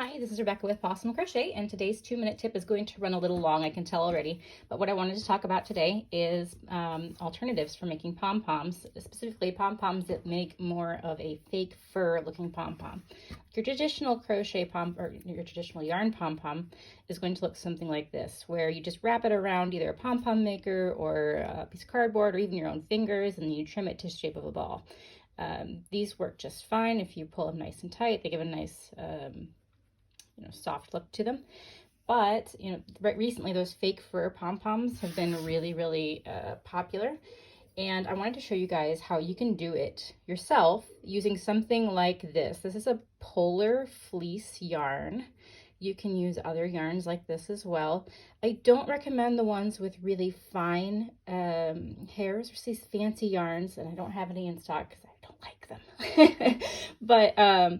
Hi, this is Rebecca with Possum Crochet, and today's 2-minute tip is going to run a little long, I can tell already. But what I wanted to talk about today is alternatives for making pom-poms, specifically pom-poms that make more of a fake fur looking pom-pom. Your traditional crochet or your traditional yarn pom-pom is going to look something like this, where you just wrap it around either a pom-pom maker or a piece of cardboard or even your own fingers, and then you trim it to the shape of a ball. These work just fine if you pull them nice and tight. They give a nice soft look to them. But right recently those fake fur pom-poms have been really popular, and I wanted to show you guys how you can do it yourself using something like this. This is a polar fleece yarn. You can use other yarns like this as well. I don't recommend the ones with really fine hairs or these fancy yarns, and I don't have any in stock because I don't like them. But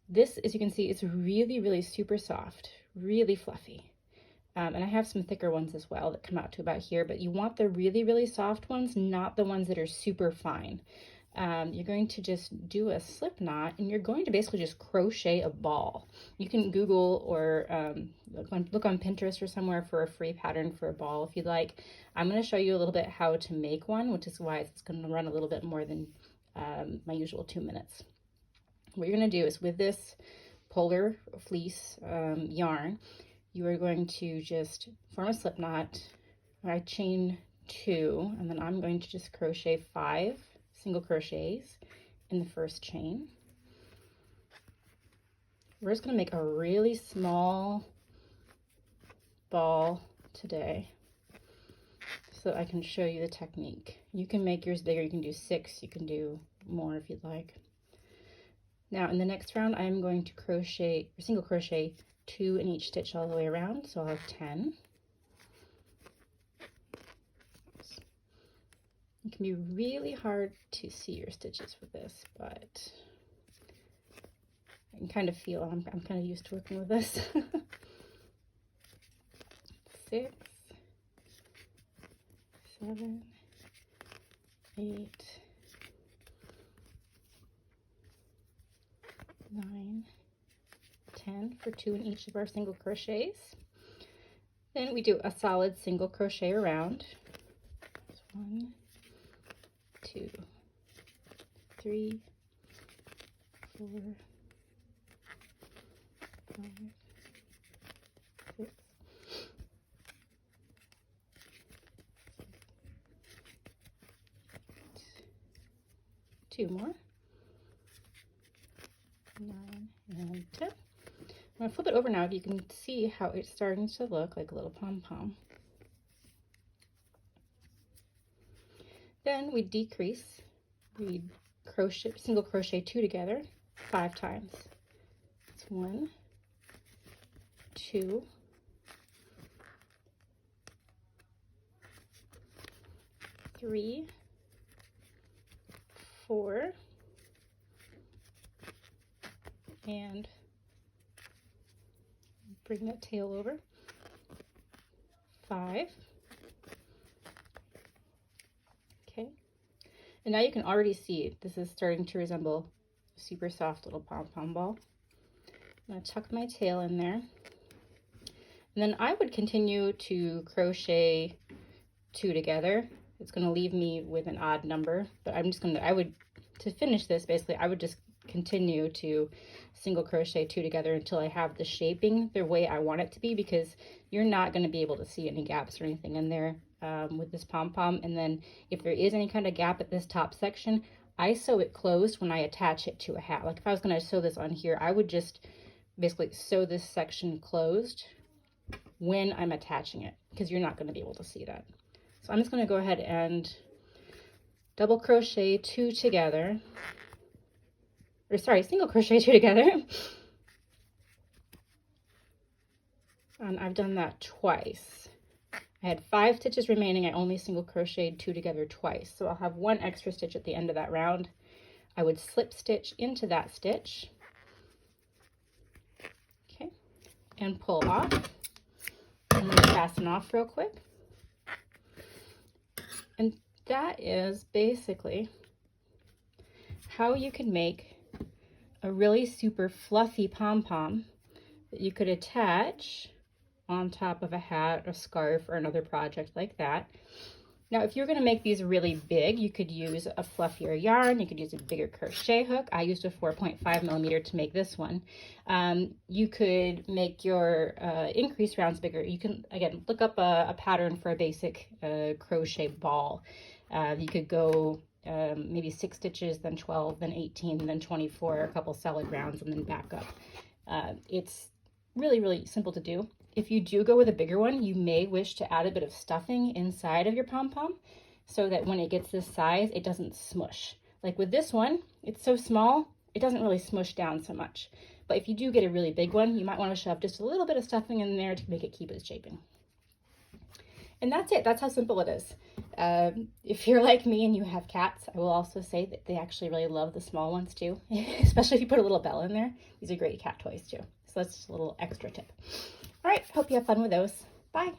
this, as you can see, it's really super soft, really fluffy. And I have some thicker ones as well that come out to about here, but you want the really soft ones, not the ones that are super fine. You're going to just do a slip knot, and you're going to basically just crochet a ball. You can Google or look on Pinterest or somewhere for a free pattern for a ball if you'd like. I'm going to show you a little bit how to make one, which is why it's going to run a little bit more than my usual 2 minutes. What you're going to do is, with this polar fleece yarn, you are going to just form a slip knot. I chain 2, and then I'm going to just crochet 5 single crochets in the first chain. We're just going to make a really small ball today so I can show you the technique. You can make yours bigger. You can do 6, you can do more if you'd like. Now in the next round, I'm going to crochet or single crochet 2 in each stitch all the way around, so I'll have 10. It can be really hard to see your stitches with this, but I can kind of feel I'm kind of used to working with this. 6, 7, 8, 9, 10 for 2 in each of our single crochets. Then we do a solid single crochet around. 1, 2, 3, 4, 5, 6, 2 more, 9 and 10. I'm going to flip it over now. You can see how it's starting to look like a little pom-pom. Then we decrease. We crochet, single crochet 2 together 5 times. It's 1, 2, 3, 4, and bring that tail over, 5. Okay, and now you can already see this is starting to resemble a super soft little pom-pom ball. I'm going to tuck my tail in there, and then I would continue to crochet 2 together. It's going to leave me with an odd number, but to finish this, basically, I would just continue to single crochet 2 together until I have the shaping the way I want it to be, because you're not going to be able to see any gaps or anything in there with this pom-pom. And then if there is any kind of gap at this top section, I sew it closed when I attach it to a hat. Like if I was going to sew this on here, I would just basically sew this section closed when I'm attaching it, because you're not going to be able to see that. So I'm just going to go ahead and double crochet 2 together, or sorry, single crochet 2 together. And I've done that twice. I had 5 stitches remaining. I only single crocheted 2 together twice. So I'll have 1 extra stitch at the end of that round. I would slip stitch into that stitch. Okay, and pull off. And then fasten off real quick. And that is basically how you can make a really super fluffy pom-pom that you could attach on top of a hat, a scarf, or another project like that. Now, if you're going to make these really big, you could use a fluffier yarn. You could use a bigger crochet hook. I used a 4.5 millimeter to make this one. You could make your increase rounds bigger. You can, again, look up a pattern for a basic crochet ball. You could go maybe 6 stitches, then 12, then 18, then 24, a couple solid rounds, and then back up. It's really, really simple to do. If you do go with a bigger one, you may wish to add a bit of stuffing inside of your pom-pom so that when it gets this size, it doesn't smush. Like with this one, it's so small, it doesn't really smush down so much. But if you do get a really big one, you might want to shove just a little bit of stuffing in there to make it keep its shaping. And that's it. That's how simple it is. If you're like me and you have cats, I will also say that they actually really love the small ones too, especially if you put a little bell in there. These are great cat toys too. So that's just a little extra tip. All right, hope you have fun with those. Bye.